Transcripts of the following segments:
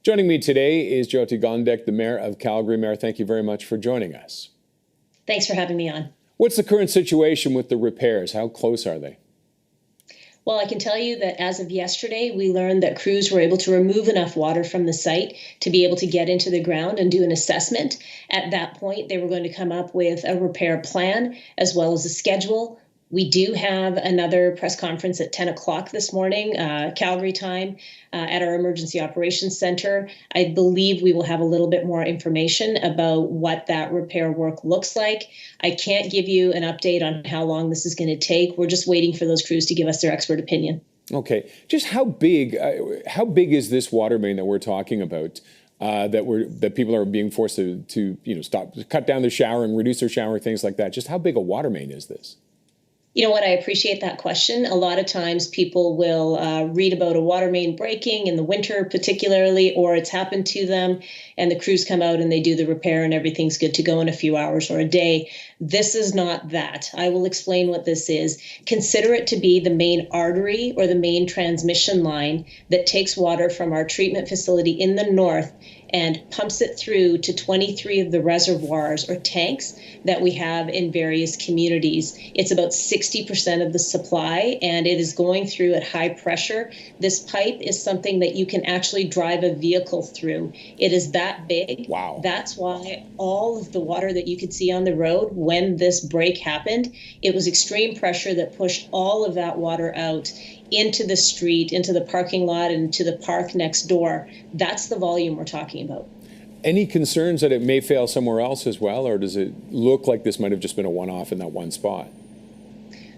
Joining me today is Jyoti Gondek, the Mayor of Calgary. Mayor, thank you very much for joining us. Thanks for having me on. What's the current situation with the repairs? How close are they? Well, I can tell you that as of yesterday, we learned that crews were able to remove enough water from the site to be able to get into the ground and do an assessment. At that point, they were going to come up with a repair plan as well as a schedule. We do have another press conference at 10 o'clock this morning, Calgary time, at our Emergency Operations Center. I believe we will have a little bit more information about what that repair work looks like. I can't give you an update on how long this is going to take. We're just waiting for those crews to give us their expert opinion. Okay. Just how big is this water main that we're talking about? That people are being forced to stop, cut down their shower and reduce their shower, things like that. Just how big a water main is this? You know what? I appreciate that question. A lot of times people will read about a water main breaking in the winter particularly, or it's happened to them and the crews come out and they do the repair and everything's good to go in a few hours or a day. This is not that. I will explain what this is. Consider it to be the main artery or the main transmission line that takes water from our treatment facility in the north and pumps it through to 23 of the reservoirs or tanks that we have in various communities. It's about 60% of the supply, and it is going through at high pressure. This pipe is something that you can actually drive a vehicle through. It is that big. Wow. That's why all of the water that you could see on the road when this break happened, it was extreme pressure that pushed all of that water out into the street, into the parking lot, and to the park next door. That's the volume we're talking about. Any concerns that it may fail somewhere else as well, or does it look like this might have just been a one-off in that one spot?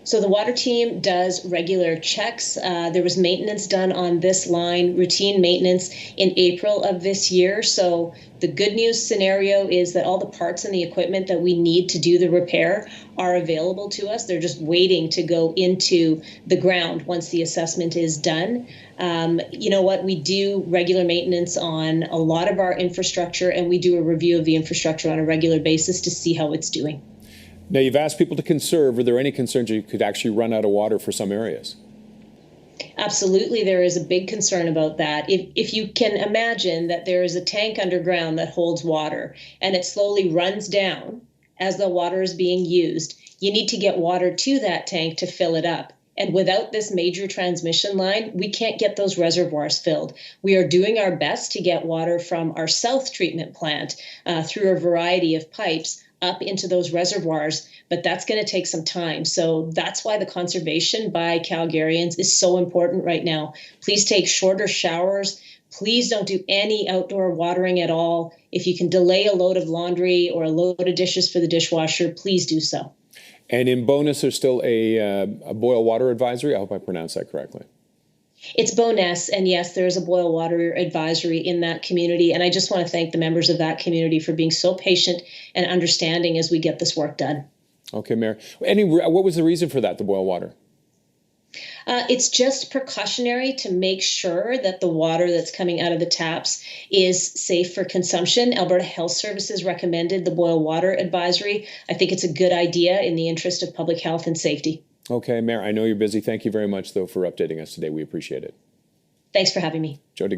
So the water team does regular checks. There was maintenance done on this line, routine maintenance in April of this year. So the good news scenario is that all the parts and the equipment that we need to do the repair are available to us. They're just waiting to go into the ground once the assessment is done. You know what? We do regular maintenance on a lot of our infrastructure, and we do a review of the infrastructure on a regular basis to see how it's doing. Now, you've asked people to conserve. Are there any concerns you could actually run out of water for some areas? Absolutely, there is a big concern about that. If you can imagine that there is a tank underground that holds water and it slowly runs down as the water is being used, you need to get water to that tank to fill it up. And without this major transmission line, we can't get those reservoirs filled. We are doing our best to get water from our south treatment plant through a variety of pipes up into those reservoirs, but that's going to take some time. So that's why the conservation by Calgarians is so important right now. Please take shorter showers. Please don't do any outdoor watering at all. If you can delay a load of laundry or a load of dishes for the dishwasher, please do so. And in bonus, there's still a boil water advisory. I hope I pronounced that correctly. It's bonus, and yes, there is a boil water advisory in that community. And I just want to thank the members of that community for being so patient and understanding as we get this work done. Okay, Mayor. What was the reason for that, the boil water? It's just precautionary to make sure that the water that's coming out of the taps is safe for consumption. Alberta Health Services recommended the boil water advisory. I think it's a good idea in the interest of public health and safety. Okay, Mayor, I know you're busy. Thank you very much, though, for updating us today. We appreciate it. Thanks for having me. Jyoti